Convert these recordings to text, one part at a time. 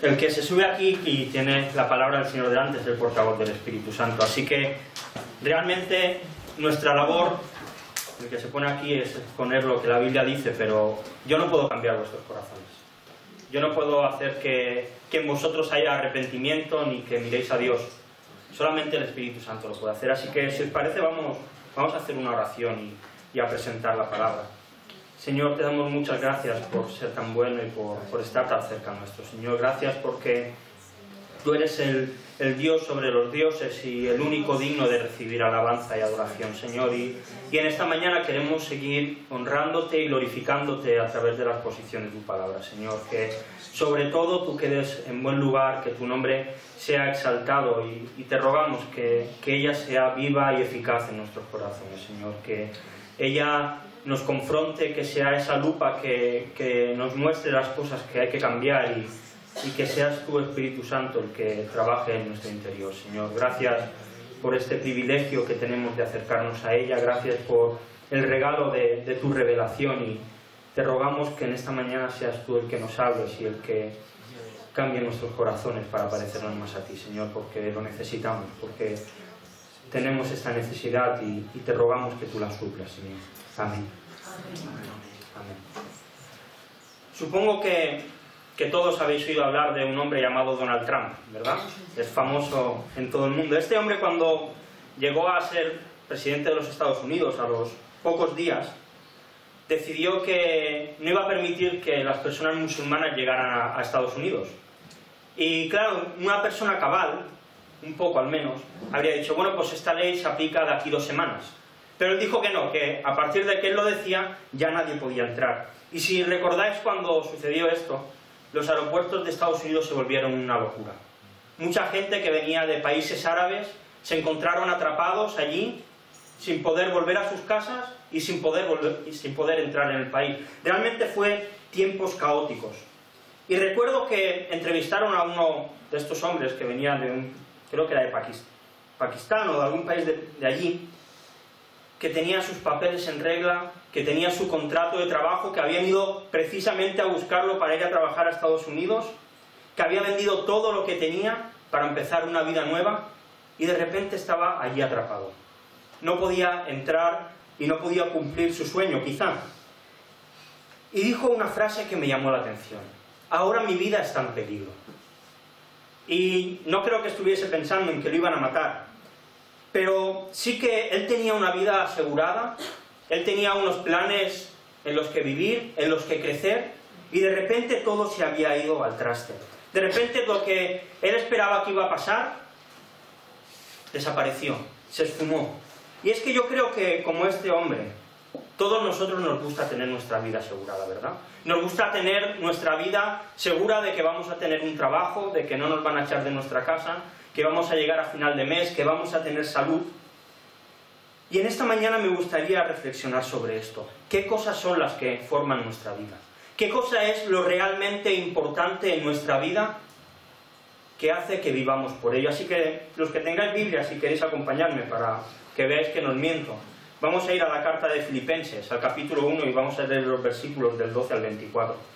El que se sube aquí y tiene la palabra del Señor delante es el portavoz del Espíritu Santo. Así que realmente nuestra labor, el que se pone aquí, es exponer lo que la Biblia dice, pero yo no puedo cambiar vuestros corazones. Yo no puedo hacer que en vosotros haya arrepentimiento ni que miréis a Dios. Solamente el Espíritu Santo lo puede hacer. Así que, si os parece, vamos a hacer una oración y a presentar la palabra. Señor, te damos muchas gracias por ser tan bueno y por estar tan cerca nuestro. Señor, gracias porque tú eres el Dios sobre los dioses y el único digno de recibir alabanza y adoración, Señor. Y en esta mañana queremos seguir honrándote y glorificándote a través de la exposición de tu palabra, Señor. Que sobre todo tú quedes en buen lugar, que tu nombre sea exaltado y te rogamos que ella sea viva y eficaz en nuestros corazones, Señor. Que ella nos confronte, que sea esa lupa que nos muestre las cosas que hay que cambiar y que seas tú, Espíritu Santo, el que trabaje en nuestro interior, Señor. Gracias por este privilegio que tenemos de acercarnos a ella, gracias por el regalo de tu revelación y te rogamos que en esta mañana seas tú el que nos hables y el que cambie nuestros corazones para parecernos más a ti, Señor, porque lo necesitamos, porque tenemos esta necesidad y te rogamos que tú la suplas, Señor. Amén. Amén. Supongo que todos habéis oído hablar de un hombre llamado Donald Trump, ¿verdad? Es famoso en todo el mundo. Este hombre, cuando llegó a ser presidente de los Estados Unidos, a los pocos días, decidió que no iba a permitir que las personas musulmanas llegaran a Estados Unidos. Y claro, una persona cabal, un poco al menos, habría dicho, bueno, pues esta ley se aplica de aquí 2 semanas. Pero él dijo que no, que a partir de que él lo decía, ya nadie podía entrar. Y si recordáis cuando sucedió esto, los aeropuertos de Estados Unidos se volvieron una locura. Mucha gente que venía de países árabes se encontraron atrapados allí, sin poder volver a sus casas y sin poder entrar en el país. Realmente fue tiempos caóticos. Y recuerdo que entrevistaron a uno de estos hombres que venía creo que era de Pakistán o de algún país de allí, que tenía sus papeles en regla, que tenía su contrato de trabajo, que habían ido precisamente a buscarlo para ir a trabajar a Estados Unidos, que había vendido todo lo que tenía para empezar una vida nueva y de repente estaba allí atrapado. No podía entrar y no podía cumplir su sueño, quizá. Y dijo una frase que me llamó la atención. Ahora mi vida está en peligro. Y no creo que estuviese pensando en que lo iban a matar, pero sí que él tenía una vida asegurada, él tenía unos planes en los que vivir, en los que crecer, y de repente todo se había ido al traste. De repente lo que él esperaba que iba a pasar, desapareció, se esfumó. Y es que yo creo que, como este hombre, todos nosotros nos gusta tener nuestra vida asegurada, ¿verdad? Nos gusta tener nuestra vida segura de que vamos a tener un trabajo, de que no nos van a echar de nuestra casa, que vamos a llegar a final de mes, que vamos a tener salud. Y en esta mañana me gustaría reflexionar sobre esto. ¿Qué cosas son las que forman nuestra vida? ¿Qué cosa es lo realmente importante en nuestra vida que hace que vivamos por ello? Así que los que tengáis Biblia, si queréis acompañarme para que veáis que no os miento, vamos a ir a la carta de Filipenses, al capítulo 1, y vamos a leer los versículos del 12 al 24.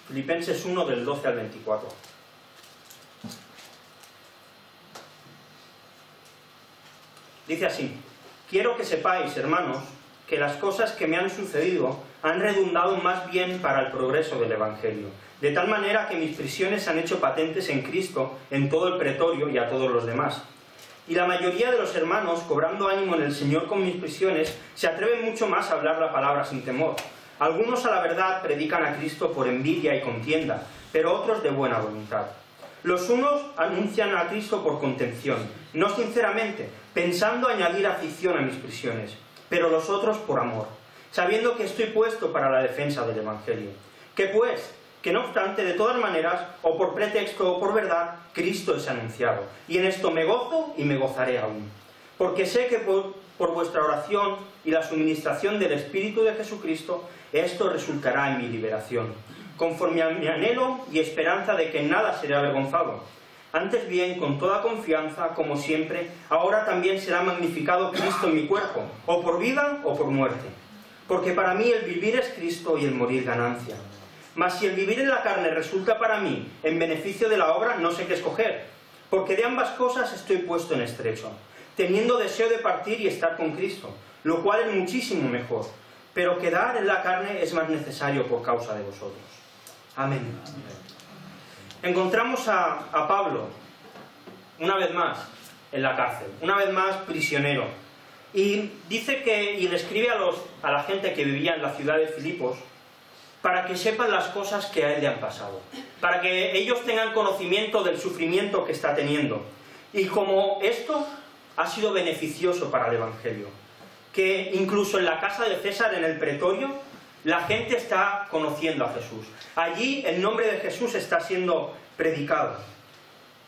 Filipenses 1, del 12 al 24. Dice así: quiero que sepáis, hermanos, que las cosas que me han sucedido han redundado más bien para el progreso del Evangelio, de tal manera que mis prisiones se han hecho patentes en Cristo en todo el pretorio y a todos los demás. Y la mayoría de los hermanos, cobrando ánimo en el Señor con mis prisiones, se atreven mucho más a hablar la palabra sin temor. Algunos a la verdad predican a Cristo por envidia y contienda, pero otros de buena voluntad. Los unos anuncian a Cristo por contención, no sinceramente, pensando añadir aflicción a mis prisiones, pero los otros por amor, sabiendo que estoy puesto para la defensa del Evangelio. Que pues, que no obstante, de todas maneras, o por pretexto o por verdad, Cristo es anunciado, y en esto me gozo y me gozaré aún. Porque sé que por vuestra oración y la suministración del Espíritu de Jesucristo, esto resultará en mi liberación, conforme a mi anhelo y esperanza de que en nada seré avergonzado, Antes bien, con toda confianza, como siempre, ahora también será magnificado Cristo en mi cuerpo, o por vida o por muerte. Porque para mí el vivir es Cristo y el morir ganancia. Mas si el vivir en la carne resulta para mí en beneficio de la obra, no sé qué escoger. Porque de ambas cosas estoy puesto en estrecho, teniendo deseo de partir y estar con Cristo, lo cual es muchísimo mejor. Pero quedar en la carne es más necesario por causa de vosotros. Amén. Encontramos a Pablo, una vez más, en la cárcel, una vez más prisionero. Y dice y le escribe a la gente que vivía en la ciudad de Filipos, para que sepan las cosas que a él le han pasado, para que ellos tengan conocimiento del sufrimiento que está teniendo. Y como esto ha sido beneficioso para el Evangelio, que incluso en la casa de César, en el pretorio, la gente está conociendo a Jesús. Allí el nombre de Jesús está siendo predicado.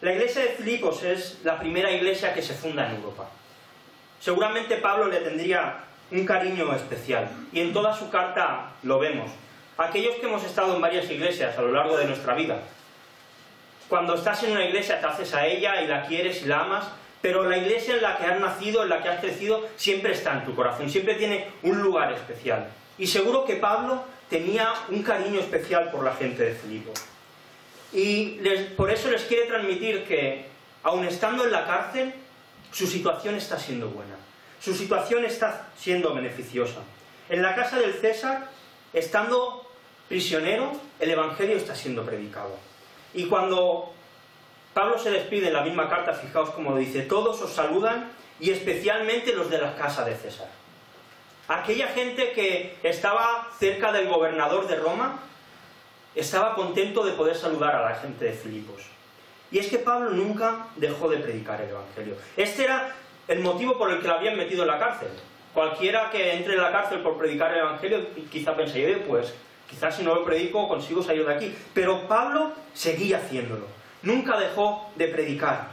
La iglesia de Filipos es la primera iglesia que se funda en Europa. Seguramente Pablo le tendría un cariño especial, y en toda su carta lo vemos. Aquellos que hemos estado en varias iglesias a lo largo de nuestra vida, cuando estás en una iglesia te haces a ella y la quieres y la amas, pero la iglesia en la que has nacido, en la que has crecido, siempre está en tu corazón, siempre tiene un lugar especial. Y seguro que Pablo tenía un cariño especial por la gente de Filipos. Y por eso les quiere transmitir que, aun estando en la cárcel, su situación está siendo buena. Su situación está siendo beneficiosa. En la casa del César, estando prisionero, el Evangelio está siendo predicado. Y cuando Pablo se despide en la misma carta, fijaos cómo lo dice: todos os saludan, y especialmente los de la casa de César. Aquella gente que estaba cerca del gobernador de Roma, estaba contento de poder saludar a la gente de Filipos. Y es que Pablo nunca dejó de predicar el Evangelio. Este era el motivo por el que lo habían metido en la cárcel. Cualquiera que entre en la cárcel por predicar el Evangelio, quizá pensaría, pues, quizás si no lo predico consigo salir de aquí. Pero Pablo seguía haciéndolo. Nunca dejó de predicar.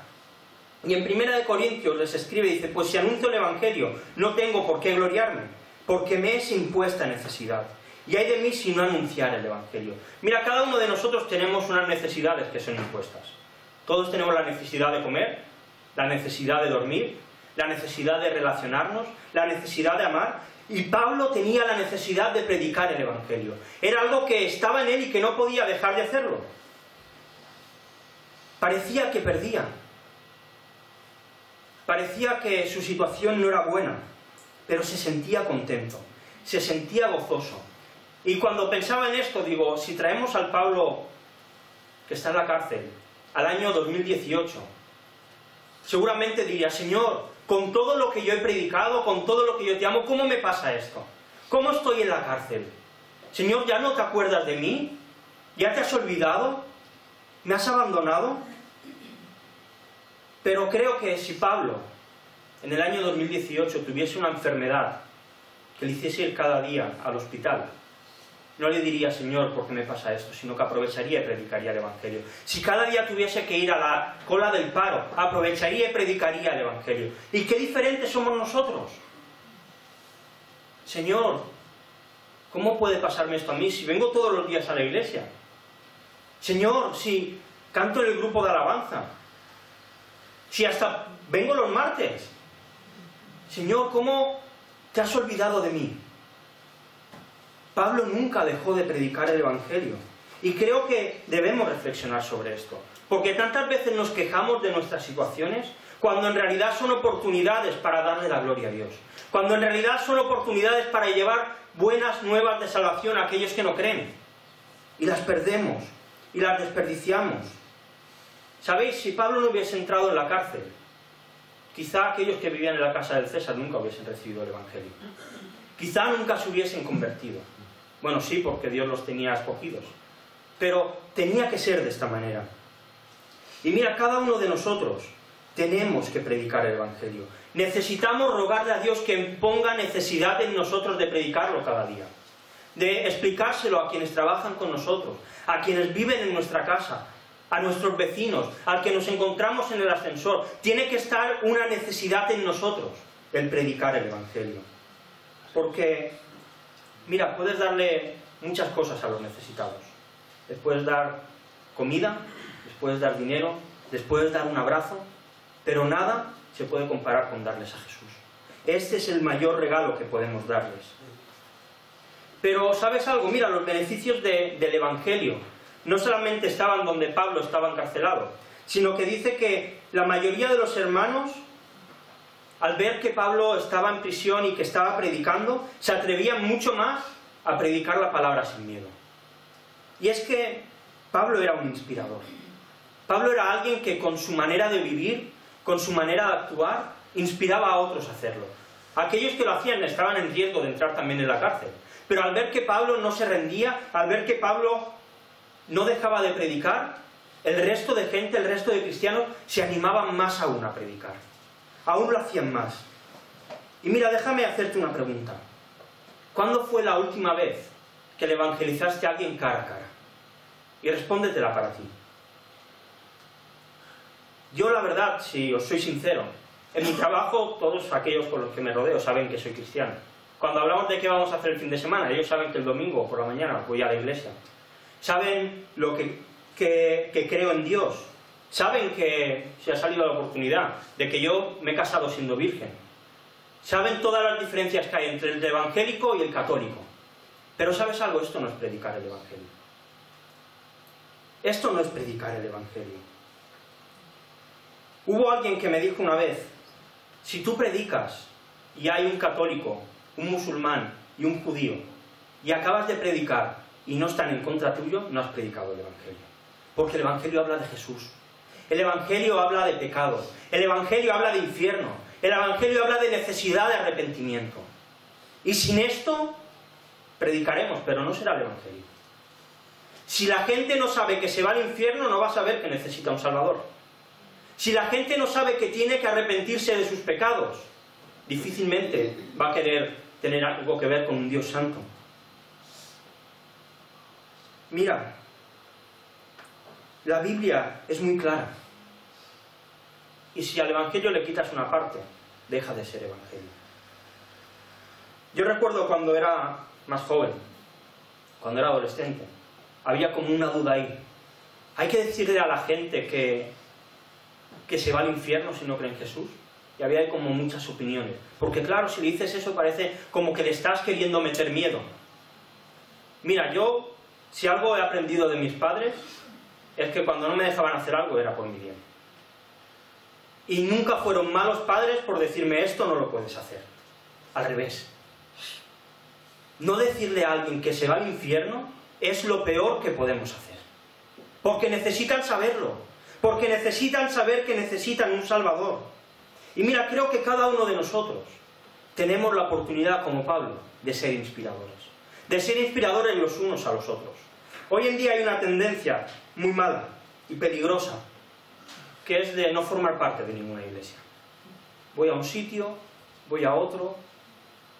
Y en 1 Corintios les escribe, dice: pues si anuncio el Evangelio, no tengo por qué gloriarme, porque me es impuesta necesidad. Y hay de mí si no anunciar el Evangelio. Mira, cada uno de nosotros tenemos unas necesidades que son impuestas. Todos tenemos la necesidad de comer, la necesidad de dormir, la necesidad de relacionarnos, la necesidad de amar. Y Pablo tenía la necesidad de predicar el Evangelio. Era algo que estaba en él y que no podía dejar de hacerlo. Parecía que perdía. Parecía que su situación no era buena, pero se sentía contento, se sentía gozoso. Y cuando pensaba en esto, digo, si traemos al Pablo que está en la cárcel al año 2018, seguramente diría: Señor, con todo lo que yo he predicado, con todo lo que yo te amo, ¿cómo me pasa esto? ¿Cómo estoy en la cárcel? Señor, ¿ya no te acuerdas de mí? ¿Ya te has olvidado? ¿Me has abandonado? Pero creo que si Pablo, en el año 2018, tuviese una enfermedad que le hiciese ir cada día al hospital, no le diría: Señor, ¿por qué me pasa esto?, sino que aprovecharía y predicaría el Evangelio. Si cada día tuviese que ir a la cola del paro, aprovecharía y predicaría el Evangelio. ¿Y qué diferentes somos nosotros? Señor, ¿cómo puede pasarme esto a mí si vengo todos los días a la iglesia? Señor, si canto en el grupo de alabanza, si hasta vengo los martes. Señor, ¿cómo te has olvidado de mí? Pablo nunca dejó de predicar el Evangelio. Y creo que debemos reflexionar sobre esto. Porque tantas veces nos quejamos de nuestras situaciones, cuando en realidad son oportunidades para darle la gloria a Dios. Cuando en realidad son oportunidades para llevar buenas nuevas de salvación a aquellos que no creen. Y las perdemos, y las desperdiciamos. ¿Sabéis? Si Pablo no hubiese entrado en la cárcel, quizá aquellos que vivían en la casa del César nunca hubiesen recibido el Evangelio. Quizá nunca se hubiesen convertido. Bueno, sí, porque Dios los tenía escogidos. Pero tenía que ser de esta manera. Y mira, cada uno de nosotros tenemos que predicar el Evangelio. Necesitamos rogarle a Dios que ponga necesidad en nosotros de predicarlo cada día. De explicárselo a quienes trabajan con nosotros, a quienes viven en nuestra casa, a nuestros vecinos, al que nos encontramos en el ascensor. Tiene que estar una necesidad en nosotros, el predicar el Evangelio. Porque, mira, puedes darle muchas cosas a los necesitados. Les puedes dar comida, les puedes dar dinero, les puedes dar un abrazo, pero nada se puede comparar con darles a Jesús. Este es el mayor regalo que podemos darles. Pero, ¿sabes algo? Mira, los beneficios del Evangelio no solamente estaban donde Pablo estaba encarcelado, sino que dice que la mayoría de los hermanos, al ver que Pablo estaba en prisión y que estaba predicando, se atrevían mucho más a predicar la palabra sin miedo. Y es que Pablo era un inspirador. Pablo era alguien que con su manera de vivir, con su manera de actuar, inspiraba a otros a hacerlo. Aquellos que lo hacían estaban en riesgo de entrar también en la cárcel. Pero al ver que Pablo no se rendía, al ver que Pablo no dejaba de predicar, el resto de gente, el resto de cristianos, se animaban más aún a predicar. Aún lo hacían más. Y mira, déjame hacerte una pregunta. ¿Cuándo fue la última vez que le evangelizaste a alguien cara a cara? Y respóndetela para ti. Yo, la verdad, si os soy sincero, en mi trabajo, todos aquellos con los que me rodeo saben que soy cristiano. Cuando hablamos de qué vamos a hacer el fin de semana, ellos saben que el domingo por la mañana voy a la iglesia. Saben lo que creo en Dios. Saben que se ha salido la oportunidad de que yo me he casado siendo virgen. Saben todas las diferencias que hay entre el evangélico y el católico. Pero ¿sabes algo? Esto no es predicar el evangelio. Esto no es predicar el evangelio. Hubo alguien que me dijo una vez, si tú predicas y hay un católico, un musulmán y un judío, y acabas de predicar y no están en contra tuyo, no has predicado el evangelio. Porque el evangelio habla de Jesús. El evangelio habla de pecado. El evangelio habla de infierno. El evangelio habla de necesidad de arrepentimiento. Y sin esto, predicaremos, pero no será el evangelio. Si la gente no sabe que se va al infierno, no va a saber que necesita un Salvador. Si la gente no sabe que tiene que arrepentirse de sus pecados, difícilmente va a querer tener algo que ver con un Dios santo. Mira, la Biblia es muy clara. Y si al evangelio le quitas una parte, deja de ser evangelio. Yo recuerdo cuando era más joven, cuando era adolescente, había como una duda ahí. ¿Hay que decirle a la gente que se va al infierno si no cree en Jesús? Y había como muchas opiniones. Porque claro, si le dices eso parece como que le estás queriendo meter miedo. Mira, yo, si algo he aprendido de mis padres, es que cuando no me dejaban hacer algo era por mi bien. Y nunca fueron malos padres por decirme esto no lo puedes hacer. Al revés. No decirle a alguien que se va al infierno es lo peor que podemos hacer. Porque necesitan saberlo. Porque necesitan saber que necesitan un Salvador. Y mira, creo que cada uno de nosotros tenemos la oportunidad, como Pablo, de ser inspiradores. De ser inspiradores los unos a los otros. Hoy en día hay una tendencia muy mala y peligrosa, que es de no formar parte de ninguna iglesia. Voy a un sitio, voy a otro,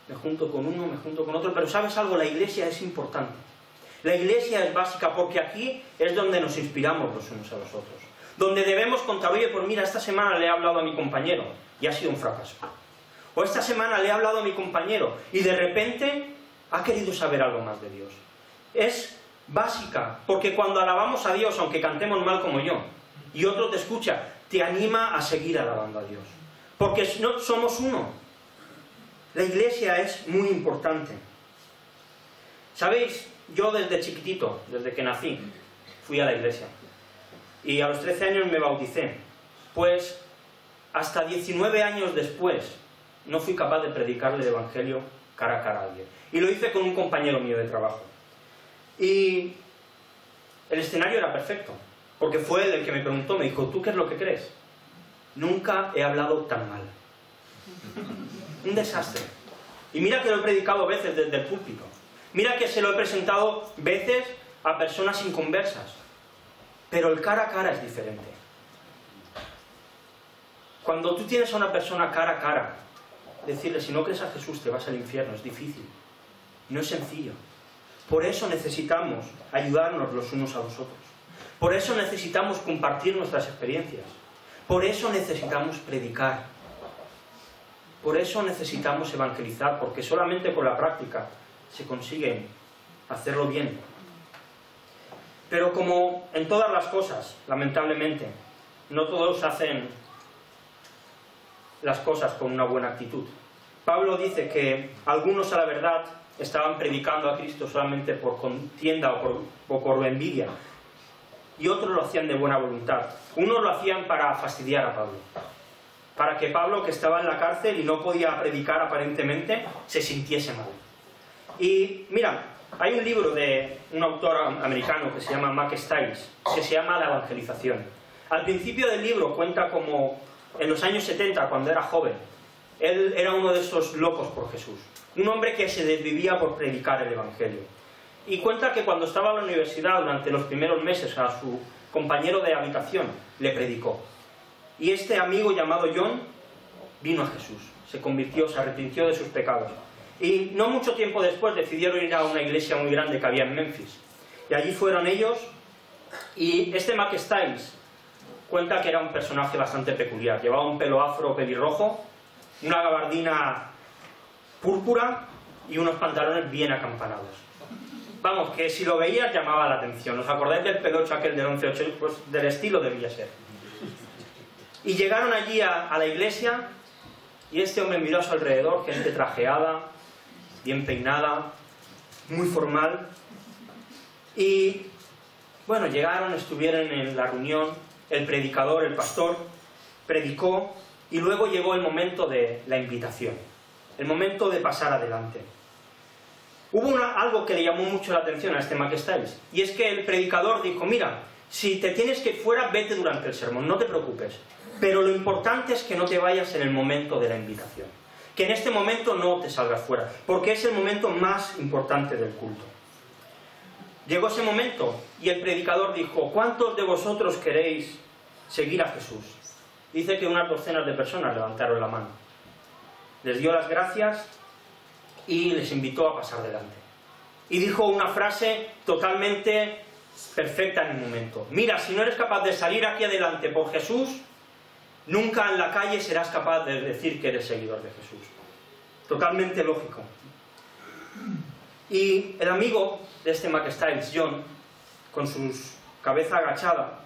me junto con uno, me junto con otro, pero ¿sabes algo? La iglesia es importante. La iglesia es básica porque aquí es donde nos inspiramos los unos a los otros. Donde debemos contar, oye, pues mira, esta semana le he hablado a mi compañero y ha sido un fracaso. O esta semana le he hablado a mi compañero y de repente ha querido saber algo más de Dios. Es básica, porque cuando alabamos a Dios, aunque cantemos mal como yo, y otro te escucha, te anima a seguir alabando a Dios. Porque no, somos uno. La iglesia es muy importante. ¿Sabéis? Yo desde chiquitito, desde que nací, fui a la iglesia. Y a los 13 años me bauticé. Pues hasta 19 años después no fui capaz de predicarle el evangelio cara a cara a alguien. Y lo hice con un compañero mío de trabajo. Y el escenario era perfecto, porque fue él el que me preguntó, me dijo, ¿tú qué es lo que crees? Nunca he hablado tan mal. Un desastre. Y mira que lo he predicado veces desde el púlpito. Mira que se lo he presentado veces a personas inconversas. Pero el cara a cara es diferente. Cuando tú tienes a una persona cara a cara, decirle, si no crees a Jesús te vas al infierno, es difícil. No es sencillo. Por eso necesitamos ayudarnos los unos a los otros. Por eso necesitamos compartir nuestras experiencias. Por eso necesitamos predicar. Por eso necesitamos evangelizar, porque solamente con la práctica se consigue hacerlo bien. Pero como en todas las cosas, lamentablemente, no todos hacen las cosas con una buena actitud. Pablo dice que algunos a la verdad estaban predicando a Cristo solamente por contienda o por envidia, y otros lo hacían de buena voluntad. Unos lo hacían para fastidiar a Pablo, para que Pablo, que estaba en la cárcel y no podía predicar aparentemente, se sintiese mal. Y mira, hay un libro de un autor americano que se llama Mack Stiles, que se llama La evangelización. Al principio del libro cuenta como en los años 70, cuando era joven, él era uno de esos locos por Jesús, un hombre que se desvivía por predicar el evangelio. Y cuenta que cuando estaba en la universidad, durante los primeros meses, a su compañero de habitación le predicó. Y este amigo llamado John vino a Jesús, se convirtió, se arrepintió de sus pecados. Y no mucho tiempo después decidieron ir a una iglesia muy grande que había en Memphis. Y allí fueron ellos, y este Mack Stiles cuenta que era un personaje bastante peculiar. Llevaba un pelo afro pelirrojo, una gabardina púrpura y unos pantalones bien acampanados. Vamos, que si lo veías llamaba la atención. ¿Os acordáis del pelocho aquel del 11-8? Pues del estilo debía ser. Y llegaron allí a la iglesia, y este hombre miró a su alrededor, gente trajeada, bien peinada, muy formal. Y bueno, llegaron, estuvieron en la reunión, el predicador, el pastor, predicó, y luego llegó el momento de la invitación, el momento de pasar adelante. Hubo algo que le llamó mucho la atención a este Mack Stiles, y es que el predicador dijo: mira, si te tienes que ir fuera, vete durante el sermón, no te preocupes, pero lo importante es que no te vayas en el momento de la invitación, que en este momento no te salgas fuera, porque es el momento más importante del culto. Llegó ese momento y el predicador dijo: ¿cuántos de vosotros queréis seguir a Jesús? Dice que unas docenas de personas levantaron la mano. Les dio las gracias y les invitó a pasar delante. Y dijo una frase totalmente perfecta en el momento: mira, si no eres capaz de salir aquí adelante por Jesús, nunca en la calle serás capaz de decir que eres seguidor de Jesús. Totalmente lógico. Y el amigo de este Mack Stiles, John, con su cabeza agachada,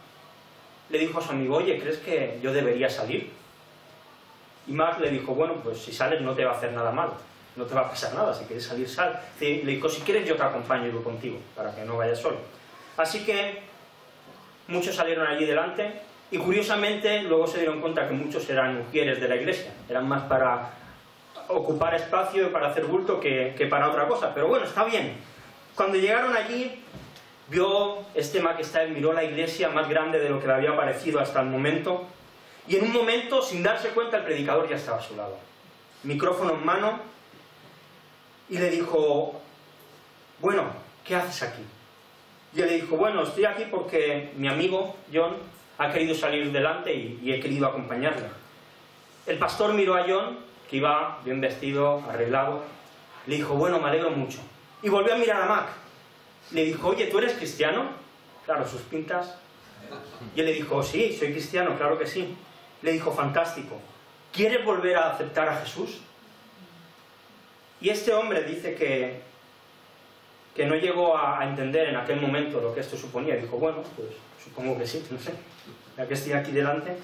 le dijo a su amigo: oye, ¿crees que yo debería salir? Y Mack le dijo: bueno, pues si sales no te va a hacer nada malo, no te va a pasar nada, si quieres salir, sal. Le dijo: si quieres yo te acompaño y voy contigo, para que no vayas solo. Así que muchos salieron allí delante, y curiosamente luego se dieron cuenta que muchos eran mujeres de la iglesia, eran más para ocupar espacio y para hacer bulto que para otra cosa, pero bueno, está bien. Cuando llegaron allí, vio este Mack Stiles, miró la iglesia más grande de lo que le había parecido hasta el momento, y en un momento, sin darse cuenta, el predicador ya estaba a su lado, micrófono en mano, y le dijo: bueno, ¿qué haces aquí? Y él le dijo: bueno, estoy aquí porque mi amigo John ha querido salir delante y he querido acompañarle. El pastor miró a John, que iba bien vestido, arreglado, le dijo: bueno, me alegro mucho. Y volvió a mirar a Mack. Le dijo: oye, ¿tú eres cristiano? Claro, sus pintas. Y él le dijo: sí, soy cristiano, claro que sí. Le dijo: fantástico. ¿Quieres volver a aceptar a Jesús? Y este hombre dice que no llegó a entender en aquel momento lo que esto suponía. Dijo: bueno, pues supongo que sí, no sé, ya que estoy aquí delante.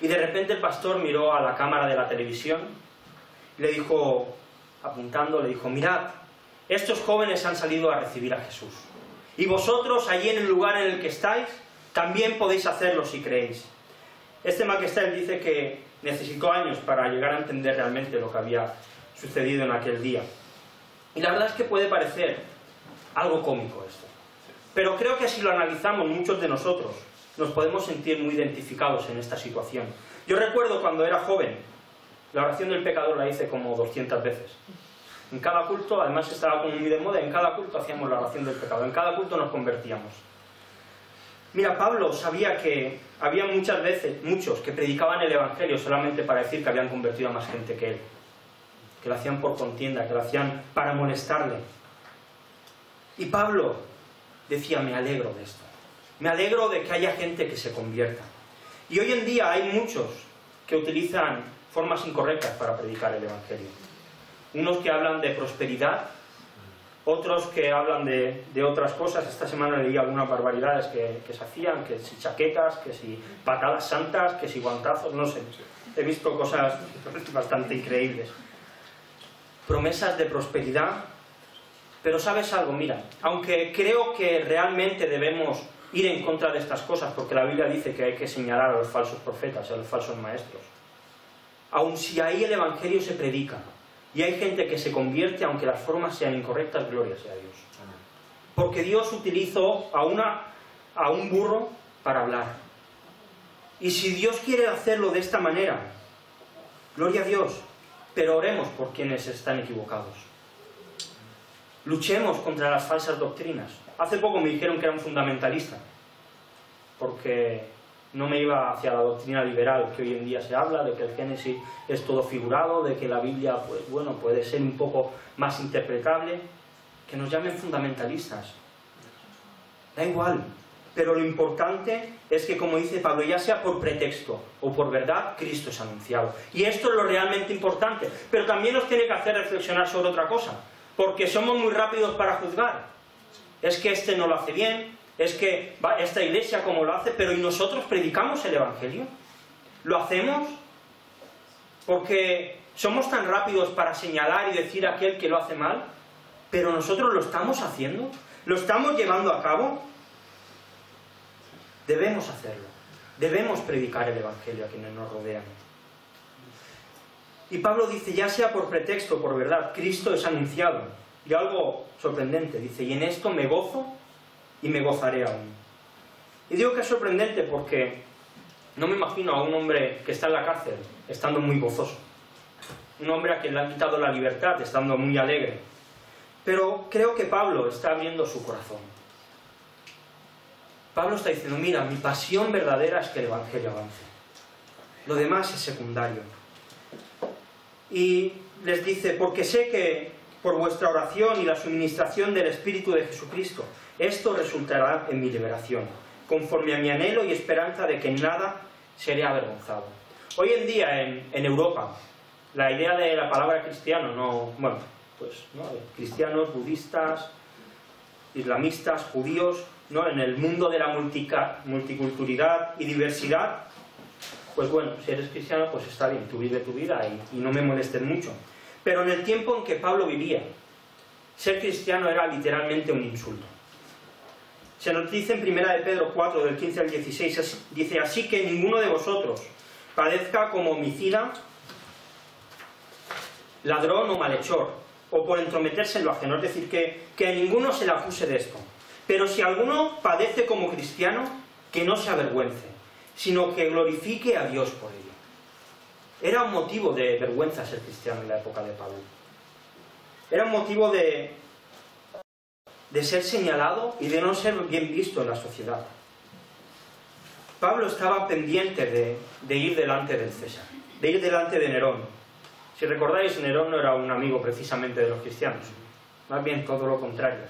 Y de repente el pastor miró a la cámara de la televisión y le dijo, apuntando, le dijo: mirad, estos jóvenes han salido a recibir a Jesús. Y vosotros, allí en el lugar en el que estáis, también podéis hacerlo si creéis. Este Mack Stiles dice que necesitó años para llegar a entender realmente lo que había sucedido en aquel día. Y la verdad es que puede parecer algo cómico esto. Pero creo que si lo analizamos, muchos de nosotros nos podemos sentir muy identificados en esta situación. Yo recuerdo cuando era joven, la oración del pecador la hice como 200 veces. En cada culto, además estaba como muy de moda, en cada culto hacíamos la oración del pecador, en cada culto nos convertíamos. Mira, Pablo sabía que había muchas veces, muchos, que predicaban el evangelio solamente para decir que habían convertido a más gente que él, que lo hacían por contienda, que lo hacían para molestarle. Y Pablo decía: me alegro de esto, me alegro de que haya gente que se convierta. Y hoy en día hay muchos que utilizan formas incorrectas para predicar el evangelio. Unos que hablan de prosperidad, otros que hablan de otras cosas. Esta semana leí algunas barbaridades que se hacían, que si chaquetas, que si patadas santas, que si guantazos, no sé. He visto cosas bastante increíbles. Promesas de prosperidad. Pero ¿sabes algo? Mira, aunque creo que realmente debemos ir en contra de estas cosas, porque la Biblia dice que hay que señalar a los falsos profetas, a los falsos maestros, aun si ahí el Evangelio se predica, y hay gente que se convierte, aunque las formas sean incorrectas, gloria sea a Dios. Porque Dios utilizó a un burro para hablar. Y si Dios quiere hacerlo de esta manera, gloria a Dios, pero oremos por quienes están equivocados. Luchemos contra las falsas doctrinas. Hace poco me dijeron que era un fundamentalista, porque no me iba hacia la doctrina liberal que hoy en día se habla, de que el Génesis es todo figurado, de que la Biblia, pues bueno, puede ser un poco más interpretable. Que nos llamen fundamentalistas. Da igual, pero lo importante es que, como dice Pablo, ya sea por pretexto o por verdad, Cristo es anunciado. Y esto es lo realmente importante. Pero también nos tiene que hacer reflexionar sobre otra cosa, porque somos muy rápidos para juzgar. Es que este no lo hace bien, es que esta iglesia como lo hace, pero ¿y nosotros predicamos el Evangelio? ¿Lo hacemos? Porque somos tan rápidos para señalar y decir a aquel que lo hace mal, pero nosotros lo estamos haciendo, lo estamos llevando a cabo. Debemos hacerlo, debemos predicar el Evangelio a quienes nos rodean. Y Pablo dice, ya sea por pretexto o por verdad, Cristo es anunciado. Y algo sorprendente, dice, y en esto me gozo y me gozaré aún. Y digo que es sorprendente porque no me imagino a un hombre que está en la cárcel estando muy gozoso. Un hombre a quien le han quitado la libertad estando muy alegre. Pero creo que Pablo está abriendo su corazón. Pablo está diciendo, mira, mi pasión verdadera es que el Evangelio avance. Lo demás es secundario. Y les dice, porque sé que por vuestra oración y la suministración del Espíritu de Jesucristo, esto resultará en mi liberación, conforme a mi anhelo y esperanza de que en nada seré avergonzado. Hoy en día en Europa, la idea de la palabra cristiano cristianos, budistas, islamistas, judíos, ¿no? En el mundo de la multiculturalidad y diversidad, pues bueno, si eres cristiano, pues está bien, tú vive tu vida y no me molestes mucho. Pero en el tiempo en que Pablo vivía, ser cristiano era literalmente un insulto. Se nos dice en 1 de Pedro 4, del 15 al 16, dice, así que ninguno de vosotros padezca como homicida, ladrón o malhechor, o por entrometerse en lo ajeno, es decir, que a ninguno se le acuse de esto. Pero si alguno padece como cristiano, que no se avergüence, sino que glorifique a Dios por ello. Era un motivo de vergüenza ser cristiano en la época de Pablo. Era un motivo de ser señalado y de no ser bien visto en la sociedad. Pablo estaba pendiente de ir delante del César, de ir delante de Nerón. Si recordáis, Nerón no era un amigo precisamente de los cristianos, más bien todo lo contrario.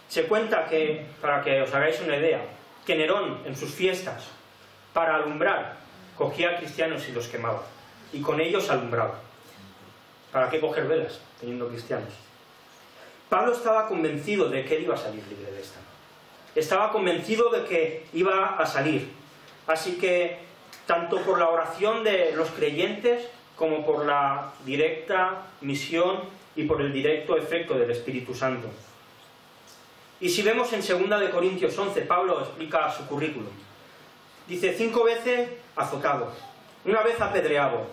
Se cuenta que, para que os hagáis una idea, que Nerón en sus fiestas, para alumbrar, cogía a cristianos y los quemaba, y con ellos alumbraba. ¿Para qué coger velas teniendo cristianos? Pablo estaba convencido de que él iba a salir libre de esta. Estaba convencido de que iba a salir. Así que, tanto por la oración de los creyentes, como por la directa misión y por el directo efecto del Espíritu Santo. Y si vemos en 2 de Corintios 11, Pablo explica su currículum. Dice, 5 veces azotado, 1 vez apedreado,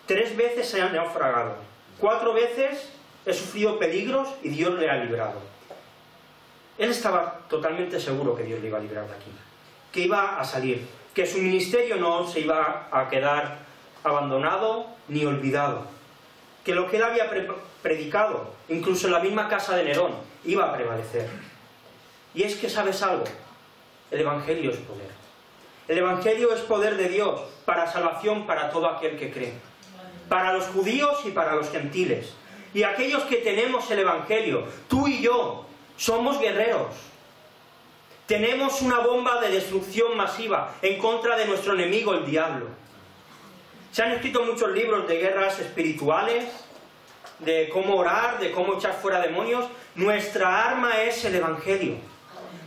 3 veces he naufragado, 4 veces he sufrido peligros y Dios le ha librado. Él estaba totalmente seguro que Dios le iba a librar de aquí, que iba a salir, que su ministerio no se iba a quedar abandonado ni olvidado, que lo que él había predicado, incluso en la misma casa de Nerón, iba a prevalecer. Y es que, ¿sabes algo? El Evangelio es poder. El Evangelio es poder de Dios para salvación para todo aquel que cree. Para los judíos y para los gentiles. Y aquellos que tenemos el Evangelio, tú y yo, somos guerreros. Tenemos una bomba de destrucción masiva en contra de nuestro enemigo, el diablo. Se han escrito muchos libros de guerras espirituales, de cómo orar, de cómo echar fuera demonios. Nuestra arma es el Evangelio.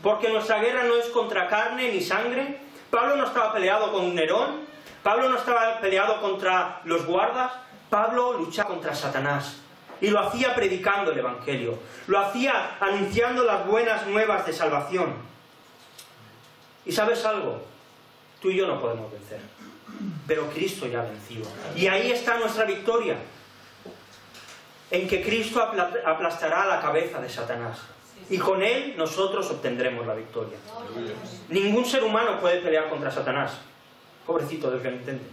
Porque nuestra guerra no es contra carne ni sangre. Pablo no estaba peleado con Nerón. Pablo no estaba peleado contra los guardas. Pablo luchaba contra Satanás. Y lo hacía predicando el Evangelio. Lo hacía anunciando las buenas nuevas de salvación. ¿Y sabes algo? Tú y yo no podemos vencer. Pero Cristo ya ha vencido. Y ahí está nuestra victoria. En que Cristo aplastará la cabeza de Satanás. Y con Él nosotros obtendremos la victoria. Ningún ser humano puede pelear contra Satanás. Pobrecito del que lo intente.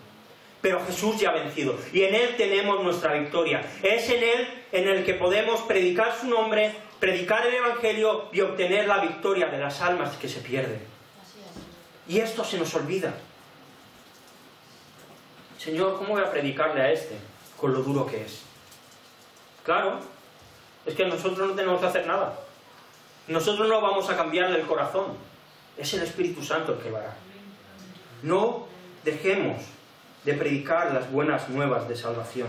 Pero Jesús ya ha vencido. Y en Él tenemos nuestra victoria. Es en Él en el que podemos predicar su nombre, predicar el Evangelio y obtener la victoria de las almas que se pierden. Y esto se nos olvida. Señor, ¿cómo voy a predicarle a este con lo duro que es? Claro, es que nosotros no tenemos que hacer nada. Nosotros no vamos a cambiarle el corazón. Es el Espíritu Santo el que lo hará. No dejemos de predicar las buenas nuevas de salvación.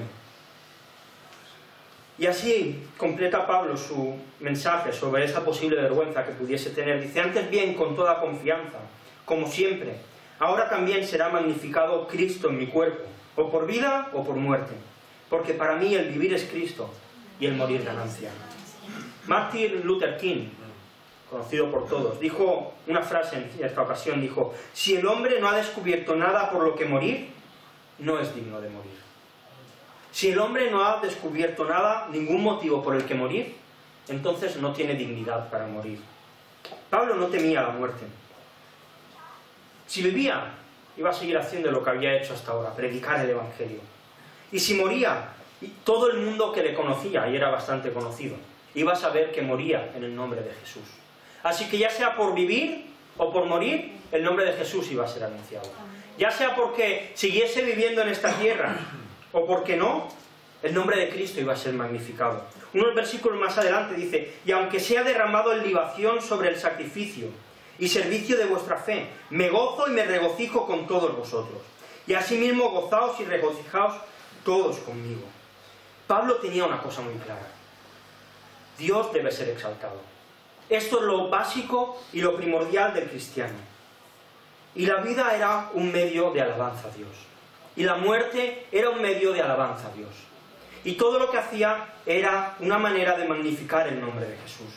Y así completa Pablo su mensaje sobre esa posible vergüenza que pudiese tener. Dice, antes bien, con toda confianza, como siempre, ahora también será magnificado Cristo en mi cuerpo, o por vida o por muerte. Porque para mí el vivir es Cristo y el morir ganancia. Martin Luther King, conocido por todos, dijo una frase en esta ocasión, dijo, si el hombre no ha descubierto nada por lo que morir, no es digno de morir. Si el hombre no ha descubierto nada, ningún motivo por el que morir, entonces no tiene dignidad para morir. Pablo no temía la muerte. Si vivía, iba a seguir haciendo lo que había hecho hasta ahora, predicar el Evangelio. Y si moría, todo el mundo que le conocía, y era bastante conocido, iba a saber que moría en el nombre de Jesús. Así que ya sea por vivir o por morir, el nombre de Jesús iba a ser anunciado. Ya sea porque siguiese viviendo en esta tierra, o porque no, el nombre de Cristo iba a ser magnificado. Unos versículos más adelante dice, y aunque sea derramado en libación sobre el sacrificio y servicio de vuestra fe, me gozo y me regocijo con todos vosotros. Y asimismo gozaos y regocijaos todos conmigo. Pablo tenía una cosa muy clara. Dios debe ser exaltado. Esto es lo básico y lo primordial del cristiano. Y la vida era un medio de alabanza a Dios. Y la muerte era un medio de alabanza a Dios. Y todo lo que hacía era una manera de magnificar el nombre de Jesús.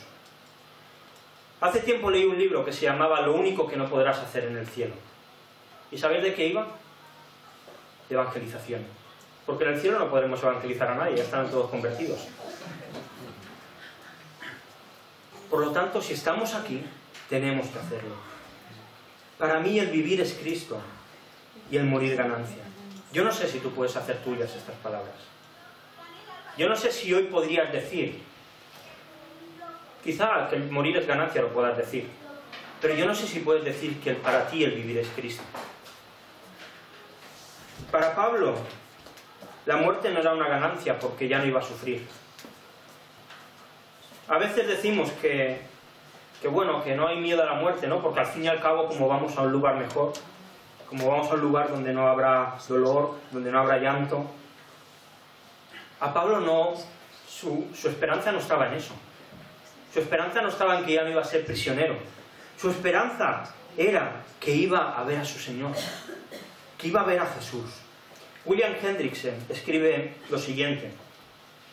Hace tiempo leí un libro que se llamaba Lo único que no podrás hacer en el cielo. ¿Y sabéis de qué iba? De evangelización. Porque en el cielo no podremos evangelizar a nadie, ya están todos convertidos. Por lo tanto, si estamos aquí, tenemos que hacerlo. Para mí el vivir es Cristo y el morir ganancia. Yo no sé si tú puedes hacer tuyas estas palabras. Yo no sé si hoy podrías decir, quizá que el morir es ganancia lo puedas decir, pero yo no sé si puedes decir que para ti el vivir es Cristo. Para Pablo, la muerte no era una ganancia porque ya no iba a sufrir. A veces decimos que no hay miedo a la muerte, ¿no? Porque al fin y al cabo, como vamos a un lugar mejor, como vamos a un lugar donde no habrá dolor, donde no habrá llanto. A Pablo no, su esperanza no estaba en eso. Su esperanza no estaba en que ya no iba a ser prisionero. Su esperanza era que iba a ver a su Señor, que iba a ver a Jesús. William Hendrickson escribe lo siguiente: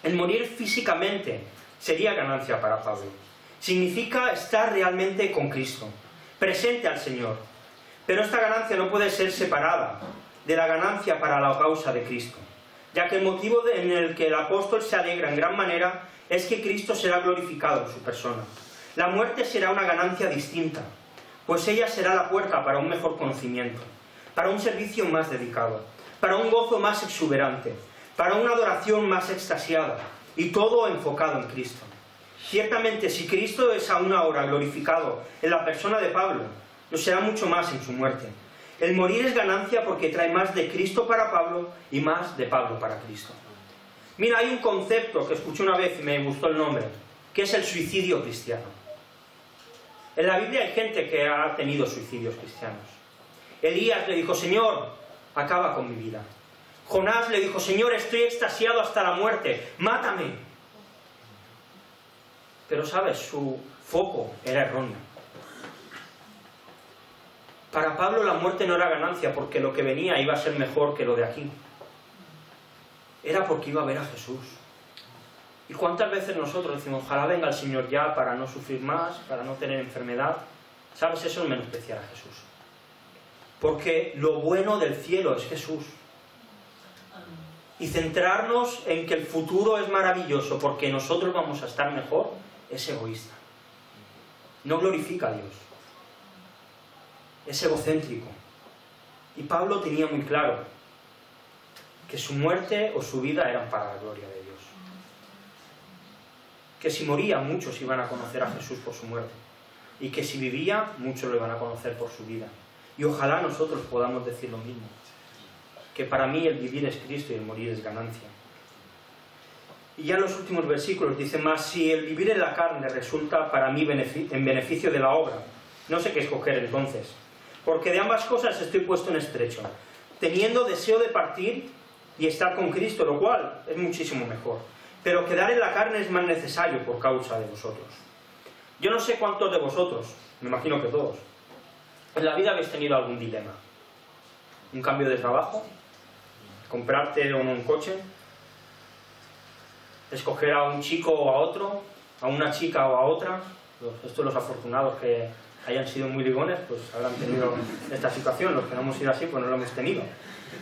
el morir físicamente sería ganancia para Pablo. Significa estar realmente con Cristo, presente al Señor. Pero esta ganancia no puede ser separada de la ganancia para la causa de Cristo, ya que el motivo en el que el apóstol se alegra en gran manera es que Cristo será glorificado en su persona. La muerte será una ganancia distinta, pues ella será la puerta para un mejor conocimiento, para un servicio más dedicado, para un gozo más exuberante, para una adoración más extasiada, y todo enfocado en Cristo. Ciertamente, si Cristo es aún ahora glorificado en la persona de Pablo, lo será mucho más en su muerte. El morir es ganancia porque trae más de Cristo para Pablo y más de Pablo para Cristo. Mira, hay un concepto que escuché una vez y me gustó el nombre, que es el suicidio cristiano. En la Biblia hay gente que ha tenido suicidios cristianos. Elías le dijo: Señor, acaba con mi vida. Jonás le dijo: Señor, estoy extasiado hasta la muerte, mátame. Pero sabes, su foco era erróneo. Para Pablo la muerte no era ganancia porque lo que venía iba a ser mejor que lo de aquí. Era porque iba a ver a Jesús. ¿Y cuántas veces nosotros decimos: ojalá venga el Señor ya para no sufrir más, para no tener enfermedad? ¿Sabes? Eso es menospreciar a Jesús. Porque lo bueno del cielo es Jesús. Y centrarnos en que el futuro es maravilloso porque nosotros vamos a estar mejor es egoísta. No glorifica a Dios. Es egocéntrico. Y Pablo tenía muy claro que su muerte o su vida eran para la gloria de Dios. Que si moría, muchos iban a conocer a Jesús por su muerte. Y que si vivía, muchos lo iban a conocer por su vida. Y ojalá nosotros podamos decir lo mismo. Que para mí el vivir es Cristo y el morir es ganancia. Y ya en los últimos versículos dice más: si el vivir en la carne resulta para mí en beneficio de la obra, no sé qué escoger entonces. Porque de ambas cosas estoy puesto en estrecho, teniendo deseo de partir y estar con Cristo, lo cual es muchísimo mejor. Pero quedar en la carne es más necesario por causa de vosotros. Yo no sé cuántos de vosotros, me imagino que todos, en la vida habéis tenido algún dilema. Un cambio de trabajo, comprarte o no un coche, escoger a un chico o a otro, a una chica o a otra. Estos los afortunados que hayan sido muy ligones, pues habrán tenido esta situación. Los que no hemos sido así, pues no lo hemos tenido.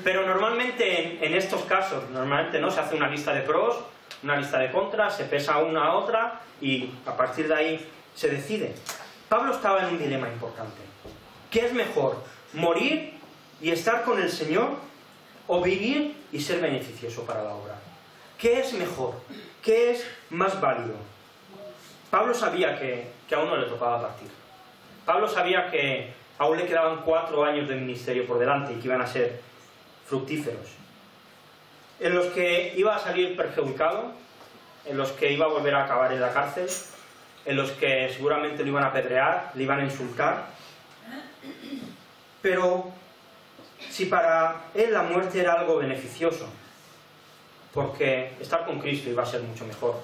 Pero normalmente en estos casos, no se hace una lista de pros, una lista de contras, se pesa una a otra y a partir de ahí se decide. Pablo estaba en un dilema importante. ¿Qué es mejor? ¿Morir y estar con el Señor o vivir y ser beneficioso para la obra? ¿Qué es mejor? ¿Qué es más válido? Pablo sabía que a uno le tocaba partir. Pablo sabía que aún le quedaban 4 años de ministerio por delante y que iban a ser fructíferos, en los que iba a salir perjudicado, en los que iba a volver a acabar en la cárcel, en los que seguramente lo iban a apedrear, le iban a insultar. Pero si para él la muerte era algo beneficioso, porque estar con Cristo iba a ser mucho mejor.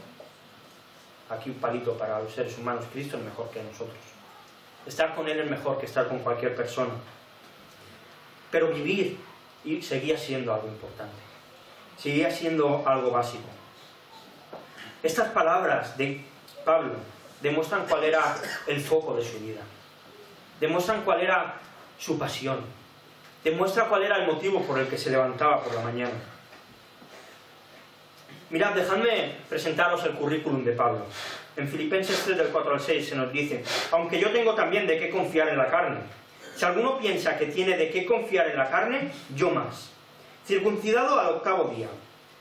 Aquí un palito para los seres humanos: Cristo es mejor que nosotros. Estar con Él es mejor que estar con cualquier persona. Pero vivir seguía siendo algo importante. Seguía siendo algo básico. Estas palabras de Pablo demuestran cuál era el foco de su vida. Demuestran cuál era su pasión. Demuestra cuál era el motivo por el que se levantaba por la mañana. Mirad, dejadme presentaros el currículum de Pablo. En Filipenses 3, del 4 al 6 se nos dice: aunque yo tengo también de qué confiar en la carne. Si alguno piensa que tiene de qué confiar en la carne, yo más. Circuncidado al 8º día,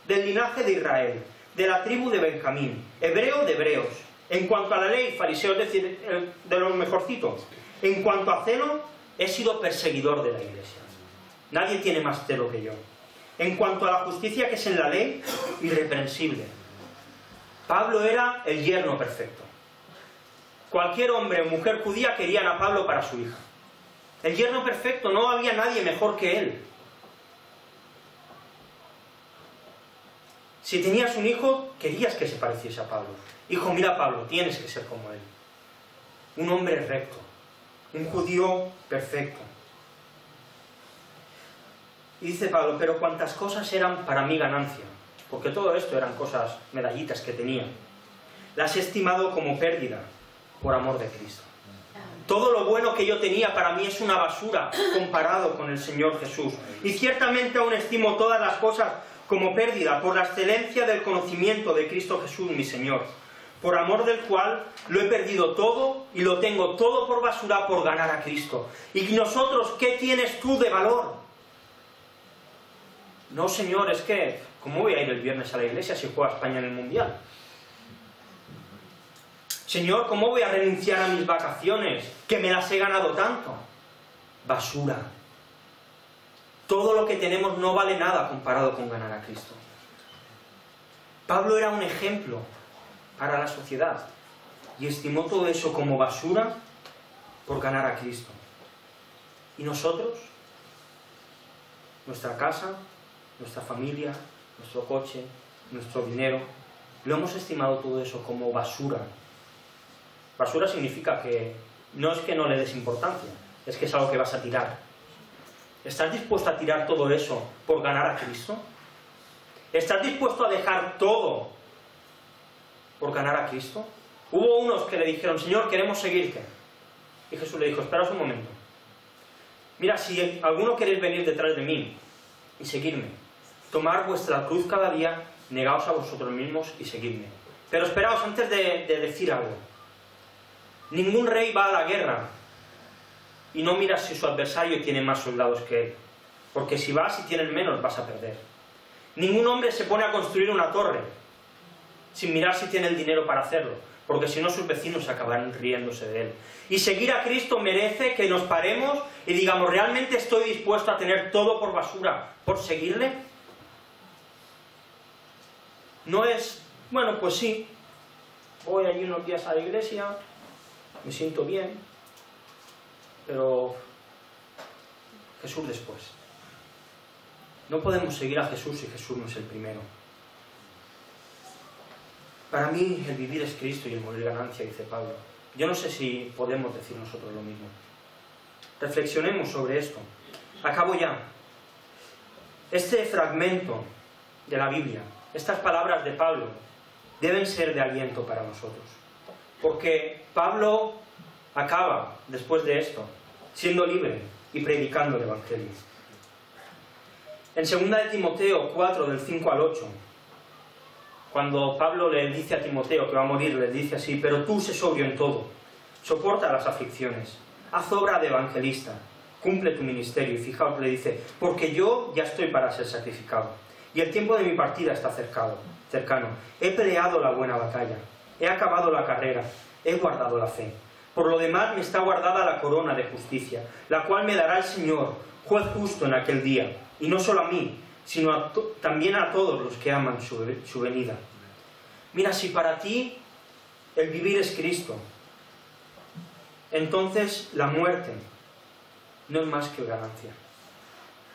del linaje de Israel, de la tribu de Benjamín, hebreo de hebreos. En cuanto a la ley, fariseo, es decir, de los mejorcitos. En cuanto a celo, he sido perseguidor de la iglesia. Nadie tiene más celo que yo. En cuanto a la justicia que es en la ley, irreprensible. Pablo era el yerno perfecto. Cualquier hombre o mujer judía querían a Pablo para su hija. El yerno perfecto, no había nadie mejor que él. Si tenías un hijo, querías que se pareciese a Pablo. Hijo, mira Pablo, tienes que ser como él. Un hombre recto, un judío perfecto. Y dice Pablo: pero cuantas cosas eran para mí ganancia, porque todo esto eran cosas, medallitas que tenía, las he estimado como pérdida por amor de Cristo. Todo lo bueno que yo tenía para mí es una basura comparado con el Señor Jesús. Y ciertamente aún estimo todas las cosas como pérdida por la excelencia del conocimiento de Cristo Jesús mi Señor, por amor del cual lo he perdido todo y lo tengo todo por basura por ganar a Cristo. ¿Y nosotros qué tienes tú de valor? No, Señor, es que ¿cómo voy a ir el viernes a la iglesia si juega España en el Mundial? Señor, ¿cómo voy a renunciar a mis vacaciones, que me las he ganado tanto? Basura. Todo lo que tenemos no vale nada comparado con ganar a Cristo. Pablo era un ejemplo para la sociedad y estimó todo eso como basura por ganar a Cristo. ¿Y nosotros? Nuestra casa, nuestra familia, nuestro coche, nuestro dinero. Lo hemos estimado todo eso como basura. Basura significa que no es que no le des importancia, es que es algo que vas a tirar. ¿Estás dispuesto a tirar todo eso por ganar a Cristo? ¿Estás dispuesto a dejar todo por ganar a Cristo? Hubo unos que le dijeron, Señor, queremos seguirte. Y Jesús le dijo, esperaos un momento. Mira, si alguno queréis venir detrás de mí y seguirme, tomad vuestra cruz cada día, negaos a vosotros mismos y seguidme. Pero esperaos antes de decir algo. Ningún rey va a la guerra y no mira si su adversario tiene más soldados que él, porque si vas y tienes menos vas a perder. Ningún hombre se pone a construir una torre sin mirar si tiene el dinero para hacerlo, porque si no sus vecinos acabarán riéndose de él. Y seguir a Cristo merece que nos paremos y digamos, ¿realmente estoy dispuesto a tener todo por basura por seguirle? No es, bueno, pues sí, voy allí unos días a la iglesia, me siento bien, pero Jesús después. No podemos seguir a Jesús si Jesús no es el primero. Para mí el vivir es Cristo y el morir ganancia, dice Pablo. Yo no sé si podemos decir nosotros lo mismo. Reflexionemos sobre esto. Acabo ya. Este fragmento de la Biblia, estas palabras de Pablo, deben ser de aliento para nosotros. Porque Pablo acaba, después de esto, siendo libre y predicando el Evangelio. En 2 de Timoteo 4, del 5 al 8, cuando Pablo le dice a Timoteo que va a morir, le dice así, pero tú sé sobrio en todo, soporta las aflicciones, haz obra de evangelista, cumple tu ministerio. Y fijaos, le dice, porque yo ya estoy para ser sacrificado, y el tiempo de mi partida está cercano. He peleado la buena batalla, he acabado la carrera, he guardado la fe. Por lo demás me está guardada la corona de justicia, la cual me dará el Señor, juez justo en aquel día, y no solo a mí, sino también a todos los que aman su venida. Mira, si para ti el vivir es Cristo, entonces la muerte no es más que ganancia.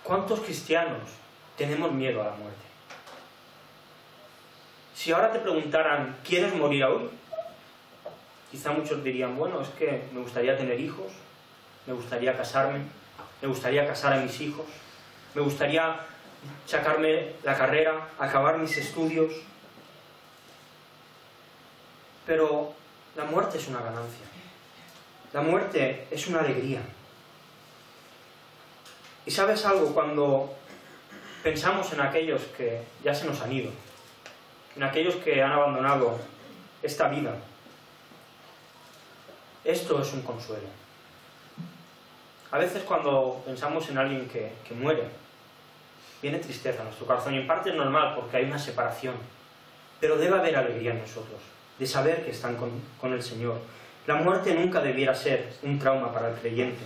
¿Cuántos cristianos tenemos miedo a la muerte? Si ahora te preguntaran, ¿quieres morir hoy? Quizá muchos dirían, bueno, es que me gustaría tener hijos, me gustaría casarme, me gustaría casar a mis hijos, me gustaría sacarme la carrera, acabar mis estudios. Pero la muerte es una ganancia. La muerte es una alegría. Y ¿sabes algo? Cuando pensamos en aquellos que ya se nos han ido, en aquellos que han abandonado esta vida, esto es un consuelo. A veces cuando pensamos en alguien que muere, viene tristeza a nuestro corazón, y en parte es normal porque hay una separación, pero debe haber alegría en nosotros, de saber que están con el Señor. La muerte nunca debiera ser un trauma para el creyente.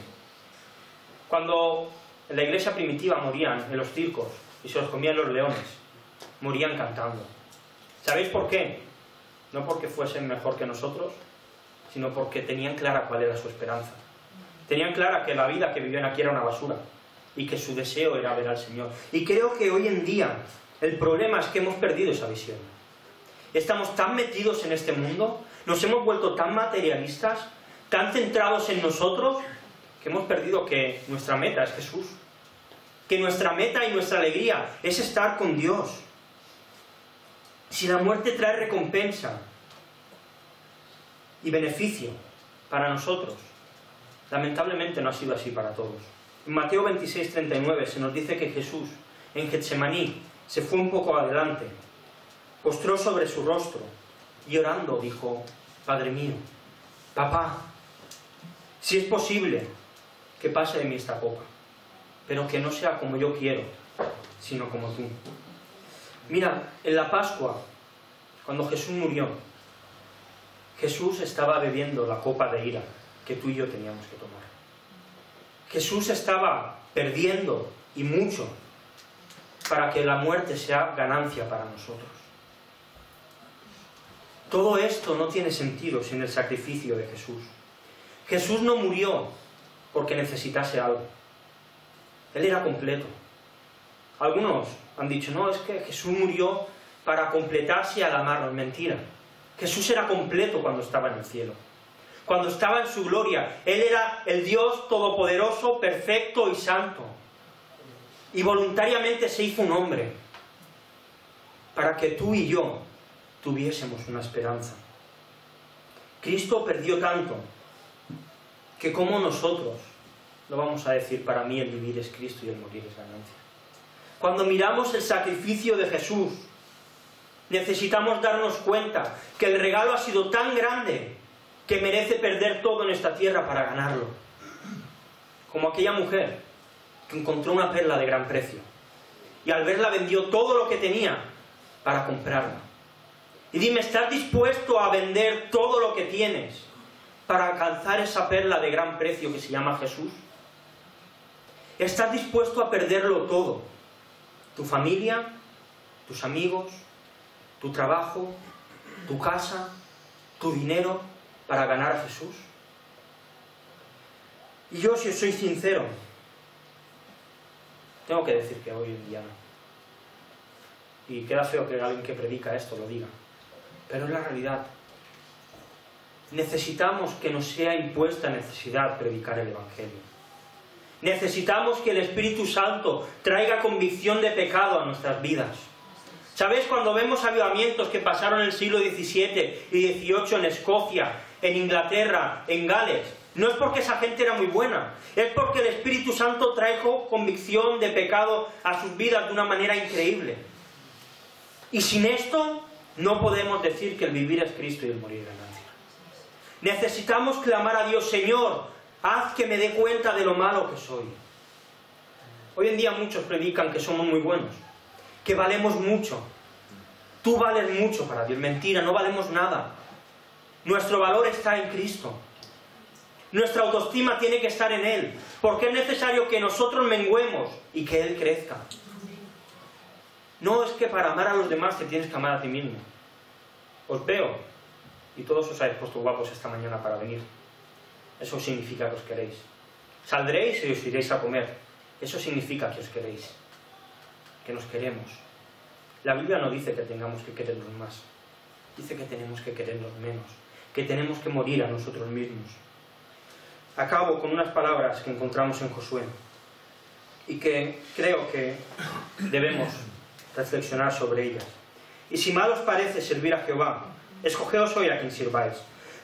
Cuando en la iglesia primitiva morían en los circos y se los comían los leones, morían cantando. ¿Sabéis por qué? No porque fuesen mejor que nosotros, sino porque tenían clara cuál era su esperanza. Tenían clara que la vida que vivían aquí era una basura y que su deseo era ver al Señor. Y creo que hoy en día el problema es que hemos perdido esa visión. Estamos tan metidos en este mundo, nos hemos vuelto tan materialistas, tan centrados en nosotros, que hemos perdido que nuestra meta es Jesús. Que nuestra meta y nuestra alegría es estar con Dios. Si la muerte trae recompensa y beneficio para nosotros, lamentablemente no ha sido así para todos. En Mateo 26:39 se nos dice que Jesús en Getsemaní se fue un poco adelante, postró sobre su rostro y orando dijo, Padre mío, Papá, si es posible que pase de mí esta copa, pero que no sea como yo quiero, sino como tú. Mira, en la Pascua, cuando Jesús murió, Jesús estaba bebiendo la copa de ira que tú y yo teníamos que tomar. Jesús estaba perdiendo, y mucho, para que la muerte sea ganancia para nosotros. Todo esto no tiene sentido sin el sacrificio de Jesús. Jesús no murió porque necesitase algo. Él era completo. Algunos Han dicho, no, es que Jesús murió para completarse y al amarnos. Mentira. Jesús era completo cuando estaba en el cielo. Cuando estaba en su gloria. Él era el Dios todopoderoso, perfecto y santo. Y voluntariamente se hizo un hombre. Para que tú y yo tuviésemos una esperanza. Cristo perdió tanto que como nosotros, lo vamos a decir, para mí el vivir es Cristo y el morir es ganancia. Cuando miramos el sacrificio de Jesús, necesitamos darnos cuenta que el regalo ha sido tan grande que merece perder todo en esta tierra para ganarlo. Como aquella mujer que encontró una perla de gran precio y al verla vendió todo lo que tenía para comprarla. Y dime, ¿estás dispuesto a vender todo lo que tienes para alcanzar esa perla de gran precio que se llama Jesús? ¿Estás dispuesto a perderlo todo? Tu familia, tus amigos, tu trabajo, tu casa, tu dinero, para ganar a Jesús. Y yo, si os soy sincero, tengo que decir que hoy en día no. Y queda feo que alguien que predica esto lo diga, pero es la realidad. Necesitamos que nos sea impuesta necesidad predicar el Evangelio. Necesitamos que el Espíritu Santo traiga convicción de pecado a nuestras vidas. ¿Sabéis? Cuando vemos avivamientos que pasaron en el siglo XVII y XVIII en Escocia, en Inglaterra, en Gales, no es porque esa gente era muy buena, es porque el Espíritu Santo trajo convicción de pecado a sus vidas de una manera increíble. Y sin esto no podemos decir que el vivir es Cristo y el morir es ganancia. Necesitamos clamar a Dios, Señor, haz que me dé cuenta de lo malo que soy. Hoy en día muchos predican que somos muy buenos, que valemos mucho. Tú vales mucho para Dios. Mentira, no valemos nada. Nuestro valor está en Cristo. Nuestra autoestima tiene que estar en Él, porque es necesario que nosotros menguemos y que Él crezca. No es que para amar a los demás te tienes que amar a ti mismo. Os veo y todos os habéis puesto guapos esta mañana para venir. Eso significa que os queréis. Saldréis y os iréis a comer. Eso significa que os queréis, que nos queremos. La Biblia no dice que tengamos que querernos más, dice que tenemos que querernos menos, que tenemos que morir a nosotros mismos. Acabo con unas palabras que encontramos en Josué y que creo que debemos reflexionar sobre ellas. Y si mal os parece servir a Jehová, escogeos hoy a quien sirváis.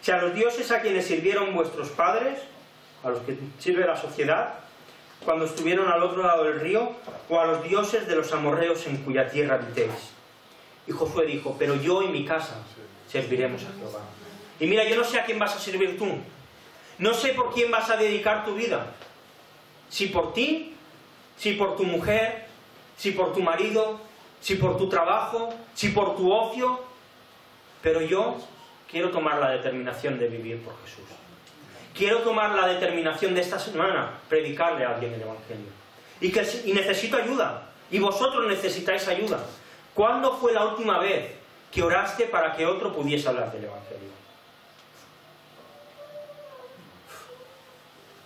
Si a los dioses a quienes sirvieron vuestros padres, a los que sirve la sociedad, cuando estuvieron al otro lado del río, o a los dioses de los amorreos en cuya tierra habitéis. Y Josué dijo, pero yo y mi casa serviremos a Jehová. Y mira, yo no sé a quién vas a servir tú, no sé por quién vas a dedicar tu vida, si por ti, si por tu mujer, si por tu marido, si por tu trabajo, si por tu ocio, pero yo quiero tomar la determinación de vivir por Jesús. Quiero tomar la determinación de esta semana, predicarle a alguien el Evangelio. Y necesito ayuda. Y vosotros necesitáis ayuda. ¿Cuándo fue la última vez que oraste para que otro pudiese hablar del Evangelio?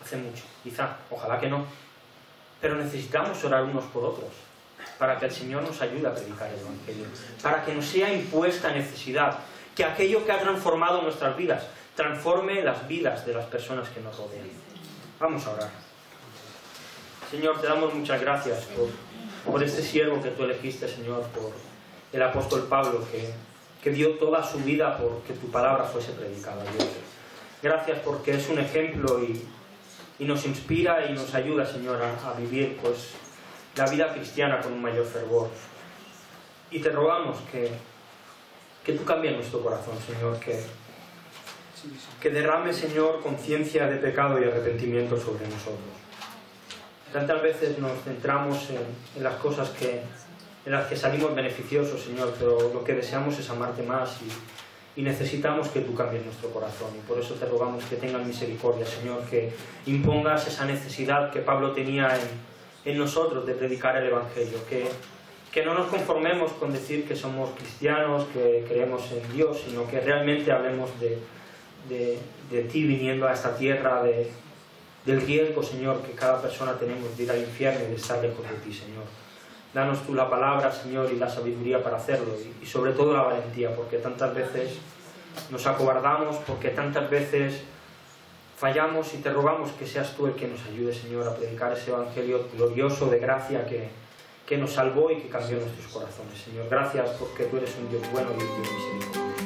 Hace mucho, quizá, ojalá que no. Pero necesitamos orar unos por otros, para que el Señor nos ayude a predicar el Evangelio. Para que nos sea impuesta necesidad, que aquello que ha transformado nuestras vidas transforme las vidas de las personas que nos rodean. Vamos a orar. Señor, te damos muchas gracias por este siervo que tú elegiste, Señor, por el apóstol Pablo, que dio toda su vida por que tu palabra fuese predicada, Dios. Gracias porque es un ejemplo y nos inspira y nos ayuda, Señor, a vivir pues la vida cristiana con un mayor fervor. Y te rogamos que tú cambies nuestro corazón, Señor, que derrame, Señor, conciencia de pecado y arrepentimiento sobre nosotros. Tantas veces nos centramos en las cosas en las que salimos beneficiosos, Señor, pero lo que deseamos es amarte más y necesitamos que tú cambies nuestro corazón. Y por eso te rogamos que tengas misericordia, Señor, que impongas esa necesidad que Pablo tenía en nosotros de predicar el Evangelio, que no nos conformemos con decir que somos cristianos, que creemos en Dios, sino que realmente hablemos de ti viniendo a esta tierra, del riesgo, Señor, que cada persona tenemos de ir al infierno y de estar lejos de ti, Señor. Danos tú la palabra, Señor, y la sabiduría para hacerlo, y sobre todo la valentía, porque tantas veces nos acobardamos, porque tantas veces fallamos, y te rogamos que seas tú el que nos ayude, Señor, a predicar ese evangelio glorioso de gracia que nos salvó y que cambió nuestros corazones. Señor, gracias porque tú eres un Dios bueno y un Dios misericordioso.